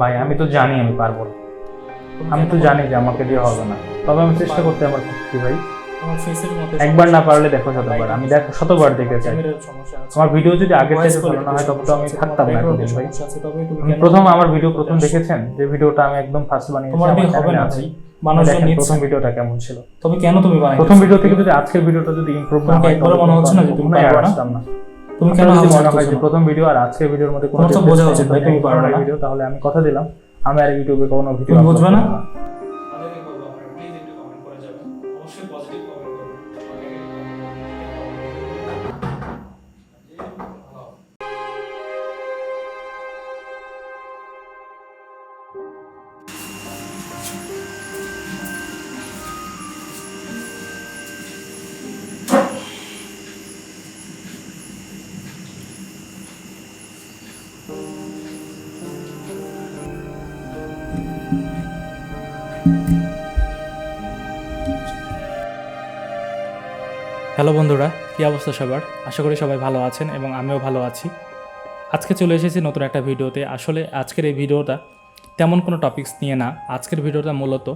ভাই আমি তো জানি আমি পারবো না, আমি তো জানি যে আমাকে দিয়ে হবে না, তবে আমি চেষ্টা করতে আমার খুশি ভাই। তোমার ফেসের মধ্যে একবার না পারলে দেখো শতবার, আমি দেখো শতবার দেখেছি। সমস্যা আছে, আমার ভিডিও যদি আগের থেকে ভালো না হয় তবে তো আমি থাকতাম না এতদিন ভাই। প্রথম আমার ভিডিও প্রথম দেখেছেন যে ভিডিওটা আমি একদম ফার্স্ট বানিয়েছি, তোমার দিয়ে হবে না ভাই, মানুষজন নিচ্ছে। প্রথম ভিডিওটা কেমন ছিল? তবে কেন তুমি বানাইছো? প্রথম ভিডিও থেকে যদি আজকের ভিডিওটা যদি ইমপ্রুভ না হয় একবারও মনে হচ্ছে না যে তুমি পারবে না? তুমি কেন মনে হয় যে প্রথম ভিডিও আর আজকের ভিডিওর মধ্যে কোনো বোঝা উচিত ভাই তুমি পারবে না ভিডিও? তাহলে আমি কথা দিলাম আমি আর ইউটিউবে কোনো ভিডিও বুঝবে না। হ্যালো বন্ধুরা, কী অবস্থা সবার? আশা করি সবাই ভালো আছেন এবং আমিও ভালো আছি। আজকে চলে এসেছি নতুন একটা ভিডিওতে। আসলে আজকের এই ভিডিওটা তেমন কোনো টপিকস নিয়ে না, আজকের ভিডিওটা মূলত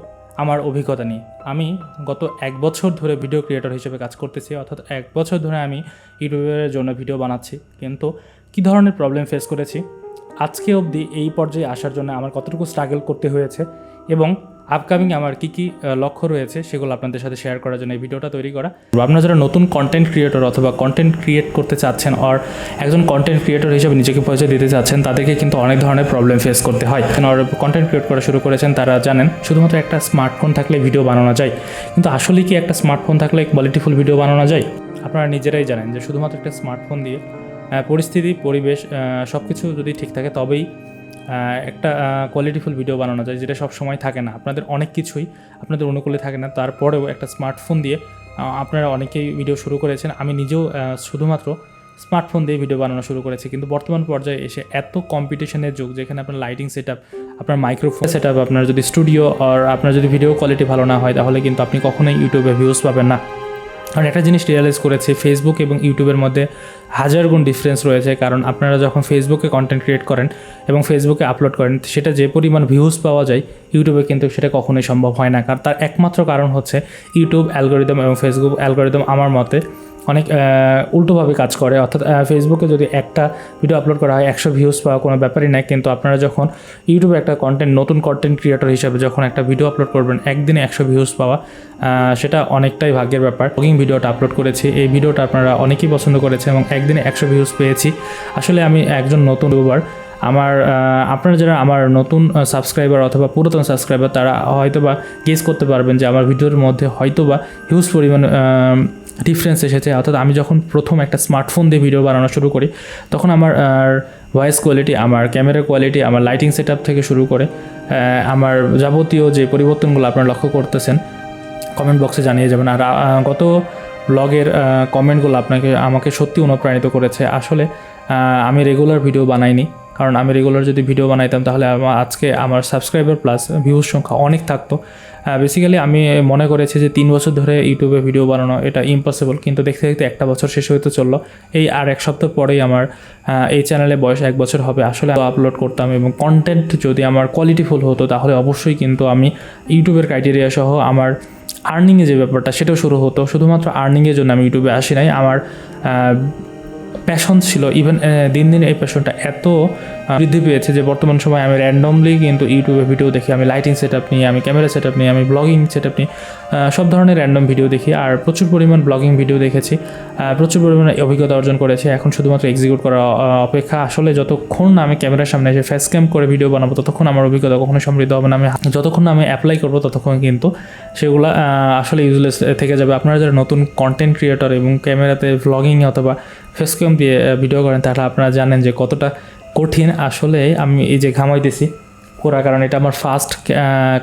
আমার অভিজ্ঞতা নিয়ে। আমি গত 1 বছর ধরে ভিডিও ক্রিয়েটর হিসেবে কাজ করতেছি, অর্থাৎ 1 বছর ধরে আমি ইউটিউবের জন্য ভিডিও বানাচ্ছি। কিন্তু কী ধরনের প্রবলেম ফেস করেছি, আজকে অবধি এই পর্যায়ে আসার জন্য আমার কতটুকু স্ট্রাগল করতে হয়েছে এবং আপকামিং আমার কী কী লক্ষ্য রয়েছে সেগুলো আপনাদের সাথে শেয়ার করার জন্য এই ভিডিওটা তৈরি করা। আপনারা যারা নতুন কন্টেন্ট ক্রিয়েটর অথবা কন্টেন্ট ক্রিয়েট করতে চাচ্ছেন আর একজন কন্টেন্ট ক্রিয়েটর হিসেবে নিজেকে পরিচয় দিতে চাচ্ছেন, তাদেরকে কিন্তু অনেক ধরনের প্রবলেম ফেস করতে হয়। আর কন্টেন্ট ক্রিয়েট করা শুরু করেছেন তারা জানেন শুধুমাত্র একটা স্মার্টফোন থাকলে ভিডিও বানানো যায়, কিন্তু আসলে কি একটা স্মার্টফোন থাকলে কোয়ালিটিফুল ভিডিও বানানো যায়? আপনারা নিজেরাই জানেন যে শুধুমাত্র একটা স্মার্টফোন দিয়ে পরিস্থিতি পরিবেশ সব কিছু যদি ঠিক থাকে তবেই একটা কোয়ালিটিফুল ভিডিও বানানো যায়, যেটা সব সময় থাকে না। আপনাদের অনেক কিছুই আপনাদের অনুকূলে থাকে না, তারপরেও একটা স্মার্টফোন দিয়ে আপনারা অনেকেই ভিডিও শুরু করেছেন। আমি নিজেও শুধুমাত্র স্মার্টফোন দিয়ে ভিডিও বানানো শুরু করেছি, কিন্তু বর্তমান পর্যায়ে এসে এত কম্পিটিশনের যুগ, যেখানে আপনার লাইটিং সেট আপ, আপনার মাইক্রোফোন সেট আপ, আপনার যদি স্টুডিও আর আপনার যদি ভিডিও কোয়ালিটি ভালো না হয় তাহলে কিন্তু আপনি কখনোই ইউটিউবে ভিউজ পাবেন না। কারণ একটা জিনিস রিয়েলাইজ করেছি, ফেসবুক এবং ইউটিউবের মধ্যে 1000 গুণ ডিফারেন্স রয়েছে। কারণ আপনারা যখন ফেসবুকে কন্টেন্ট ক্রিয়েট করেন এবং ফেসবুকে আপলোড করেন, সেটা যে পরিমাণ ভিউজ পাওয়া যায় ইউটিউবে কিন্তু সেটা কখনোই সম্ভব হয় না। কারণ তার একমাত্র কারণ হচ্ছে ইউটিউব অ্যালগোরিদম এবং ফেসবুক অ্যালগোরিদম আমার মতে অনেক উল্টোভাবে কাজ করে। অর্থাৎ ফেসবুকে যদি একটা ভিডিও আপলোড করা হয় 100 ভিউজ পাওয়া কোনো ব্যাপারই নয়, কিন্তু আপনারা যখন ইউটিউবে একটা নতুন কন্টেন্ট ক্রিয়েটর হিসেবে যখন একটা ভিডিও আপলোড করবেন, একদিনে 100 ভিউজ পাওয়া সেটা অনেকটাই ভাগ্যের ব্যাপার। ব্লগিং ভিডিওটা আপলোড করেছি, এই ভিডিওটা আপনারা অনেকেই পছন্দ করেছেন এবং একদিনে 100 ভিউজ পেয়েছি। আসলে আমি একজন নতুন ইউটিউবার, আপনারা যারা আমার নতুন সাবস্ক্রাইবার অথবা পুরাতন সাবস্ক্রাইবার, তারা হয়তো বা গেস করতে পারবেন যে আমার ভিডিওর মধ্যে হয়তো বা হিউজ পরিমাণ ডিফারেন্স এসেছে। অর্থাৎ আমি যখন প্রথম একটা স্মার্টফোন দিয়ে ভিডিও বানানো শুরু করি তখন আমার ভয়েস কোয়ালিটি, আমার ক্যামেরা কোয়ালিটি, আমার লাইটিং সেট আপ থেকে শুরু করে আমার যাবতীয় যে পরিবর্তনগুলো আপনারা লক্ষ্য করতেছেন কমেন্ট বক্সে জানিয়ে যাবেন। আর গত ব্লগের কমেন্টগুলো আমাকে সত্যি অনুপ্রাণিত করেছে। আসলে আমি রেগুলার ভিডিও বানাইনি, কারণ আমি রেগুলার যদি ভিডিও বানাইতাম তাহলে আজকে আমার সাবস্ক্রাইবার প্লাস ভিউজ সংখ্যা অনেক থাকতো। বেসিক্যালি আমি মনে করেছি যে 3 বছর ধরে ইউটিউবে ভিডিও বানানো এটা ইম্পসিবল, কিন্তু দেখতে দেখতে 1 বছর শেষ হতে চললো। এই আর 1 সপ্তাহ পরেই আমার এই চ্যানেলে বয়স 1 বছর হবে। আসলে আপলোড করতাম এবং কন্টেন্ট যদি আমার কোয়ালিটিফুল হতো তাহলে অবশ্যই কিন্তু আমি ইউটিউবের ক্রাইটেরিয়া সহ আমার আর্নিংয়ে যে ব্যাপারটা সেটাও শুরু হতো। শুধুমাত্র আর্নিংয়ের জন্য আমি ইউটিউবে আসি নাই, আমার প্যাশন ছিল। ইভেন দিন দিন এই প্যাশনটা এত বৃদ্ধি পেয়েছে যে বর্তমান সময়ে আমি র্যান্ডমলি কিন্তু ইউটিউবে ভিডিও দেখি। আমি লাইটিং সেট আপ নিয়ে, আমি ক্যামেরা সেট আপ নিয়ে, আমি ব্লগিং সেট আপ নিয়ে সব ধরনের র্যান্ডম ভিডিও দেখি। আর প্রচুর পরিমাণ ব্লগিং ভিডিও দেখেছি, প্রচুর পরিমাণে অভিজ্ঞতা অর্জন করেছি। এখন শুধুমাত্র এক্সিকিউট করা অপেক্ষা। আসলে যতক্ষণ না আমি ক্যামেরার সামনে এসে ফেস ক্যাম করে ভিডিও বানাবো ততক্ষণ আমার অভিজ্ঞতা কখনো সমৃদ্ধ হবে না। আমি যতক্ষণ না আমি অ্যাপ্লাই করবো ততক্ষণ কিন্তু সেগুলো আসলে ইউজলেস থেকে যাবে। আপনারা যারা নতুন কন্টেন্ট ক্রিয়েটর এবং ক্যামেরাতে ব্লগিং অথবা ফেস ক্যাম দিয়ে ভিডিও করেন তাহলে আপনারা জানেন যে কতটা কঠিন। আসলে আমি এই যে ঘামাইতেছি পুরা, কারণ এটা আমার ফার্স্ট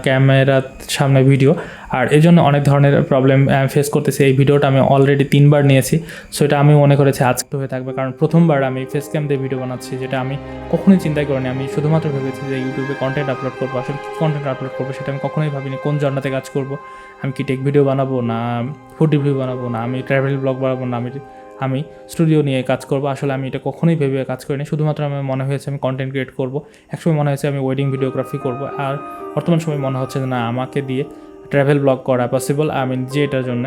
ক্যামেরার সামনে ভিডিও, আর এই জন্য অনেক ধরনের প্রবলেম ফেস করতেছি। এই ভিডিওটা আমি অলরেডি 3 বার নিয়েছি, সো এটা আমি মনে করেছি আজকে হয়ে থাকবে, কারণ প্রথমবার আমি ফেস ক্যাম দিয়ে ভিডিও বানাচ্ছি, যেটা আমি কখনোই চিন্তাই করিনি। আমি শুধুমাত্র ভেবেছি যে ইউটিউবে কন্টেন্ট আপলোড করবো। আসলে কী কন্টেন্ট আপলোড করবো সেটা আমি কখনোই ভাবিনি। কোন জন্নাতে কাজ করবো, আমি কি টেক ভিডিও বানাবো, না ফুড রিভিউ বানাবো, না আমি ট্রাভেল ব্লগ বানাবো, না আমি আমি স্টুডিও নিয়ে কাজ করব। আসলে আমি এটা কখনোই ভেবে কাজ করিনি, শুধুমাত্র আমার মনে হয়েছে আমি কন্টেন্ট ক্রিয়েট করব। একসময় মনে হয়েছে আমি ওয়েডিং ভিডিওগ্রাফি করব, আর বর্তমান সময় মনে হচ্ছে যে না, আমাকে দিয়ে ট্রাভেল ব্লগ করা পসিবল, আমি নিজে এটার জন্য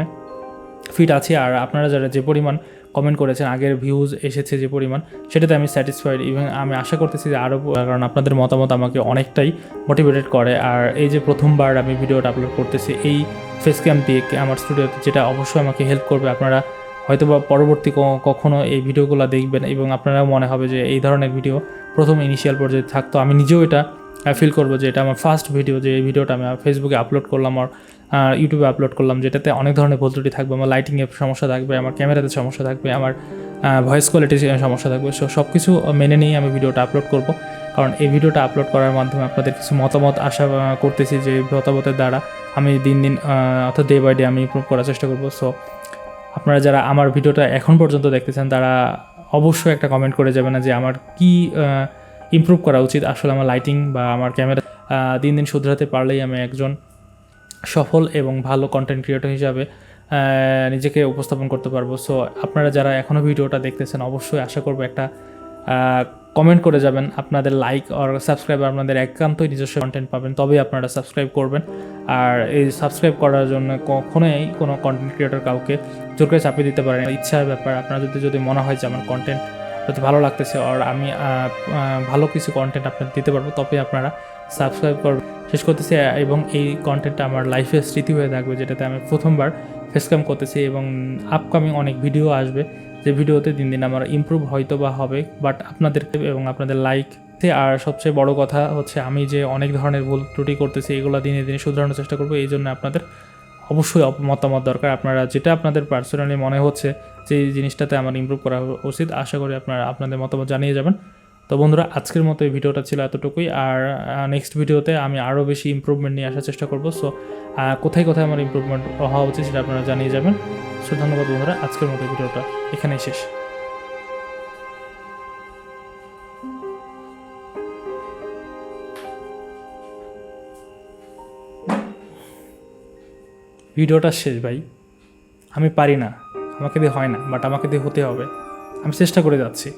ফিট আছি। আর আপনারা যারা যে পরিমাণ কমেন্ট করেছেন, আগের ভিউজ এসেছে যে পরিমাণ, সেটাতে আমি স্যাটিসফাইড। এবং আমি আশা করতেছি যে আরও, কারণ আপনাদের মতামত আমাকে অনেকটাই মোটিভেটেড করে। আর এই যে প্রথমবার আমি ভিডিওটা আপলোড করতেছি এই ফেস ক্যাম দিয়ে আমার স্টুডিওতে, যেটা অবশ্যই আমাকে হেল্প করবে। আপনারা হয়তো বা পরবর্তী কখনও এই ভিডিওগুলো দেখবেন এবং আপনারাও মনে হবে যে এই ধরনের ভিডিও প্রথম ইনিশিয়াল পর্যায়ে থাকতো। আমি নিজেও এটা ফিল করবো যে এটা আমার ফার্স্ট ভিডিও, যে এই ভিডিওটা আমি ফেসবুকে আপলোড করলাম আর ইউটিউবে আপলোড করলাম, যেটাতে অনেক ধরনের ভুল ত্রুটি থাকবে। আমার লাইটিংয়ের সমস্যা থাকবে, আমার ক্যামেরাতে সমস্যা থাকবে, আমার ভয়েস কোয়ালিটির সমস্যা থাকবে। সব কিছু মেনে নিয়ে আমি ভিডিওটা আপলোড করব, কারণ এই ভিডিওটা আপলোড করার মাধ্যমে আপনাদের কিছু মতামত আশা করতেছি, যে মতামতের দ্বারা আমি দিন দিন অর্থাৎ ডে বাই ডে আমি ইমপ্রুভ করার চেষ্টা করব। সো আপনারা যারা আমার ভিডিওটা এখন পর্যন্ত দেখতেছেন, তারা অবশ্যই একটা কমেন্ট করে যাবেন না যে আমার কি ইমপ্রুভ করা উচিত। আসলে আমার লাইটিং বা আমার ক্যামেরা দিন দিন শুধরাতে পারলেই আমি একজন সফল এবং ভালো কন্টেন্ট ক্রিয়েটর হিসাবে নিজেকে উপস্থাপন করতে পারবো। সো আপনারা যারা এখনও ভিডিওটা দেখতেছেন, অবশ্যই আশা করবো একটা কমেন্ট করে যাবেন। আপনাদের লাইক আর সাবস্ক্রাইব, আপনাদের একান্তই নিজস্ব কন্টেন্ট পাবেন, তবেই আপনারা সাবস্ক্রাইব করবেন। আর এই সাবস্ক্রাইব করার জন্য কখনোই কোনো কন্টেন্ট ক্রিয়েটর কাউকে জোর করে চাপিয়ে দিতে পারেন, ইচ্ছার ব্যাপার। আপনার যদি মনে হয় যে আমার কন্টেন্ট যদি ভালো লাগতেছে আর আমি ভালো কিছু কন্টেন্ট আপনার দিতে পারবো, তবে আপনারা সাবস্ক্রাইব করবেন। শেষ করতেছি, এবং এই কন্টেন্টটা আমার লাইফের স্মৃতি হয়ে থাকবে, যেটাতে আমি প্রথমবার ফেসক্যাম করতেছি। এবং আপকামিং অনেক ভিডিও আসবে, যে ভিডিওতে দিন দিন আমার ইমপ্রুভ হয়তো বা হবে, বাট আপনাদের এবং আপনাদের লাইক। আর সবচেয়ে বড় কথা হচ্ছে, আমি যে অনেক ধরনের ভুল ত্রুটি করতেছি, এগুলো দিনে দিনে শুধরানোর চেষ্টা করবো। এই জন্য আপনাদের অবশ্যই মতামত দরকার। আপনারা যেটা আপনাদের পার্সোনালি মনে হচ্ছে যে এই জিনিসটাতে আমার ইমপ্রুভ করা উচিত, আশা করি আপনারা আপনাদের মতামত জানিয়ে যাবেন। তো বন্ধুরা, আজকের মতো এই ভিডিওটা ছিল এতটুকুই। আর নেক্সট ভিডিওতে আমি আরও বেশি ইমপ্রুভমেন্ট নিয়ে আসার চেষ্টা করবো। সো কোথায় কোথায় আমার ইমপ্রুভমেন্ট হওয়া উচিত সেটা আপনারা জানিয়ে যাবেন। সো ধন্যবাদ বন্ধুরা, আজকের মতো ভিডিওটা এখানেই শেষ। ভিডিওটা শেষ ভাই, আমি পারি না, আমাকে দিয়ে হয় না, বাট আমাকে দিয়ে হতে হবে। আমি চেষ্টা করে যাচ্ছি।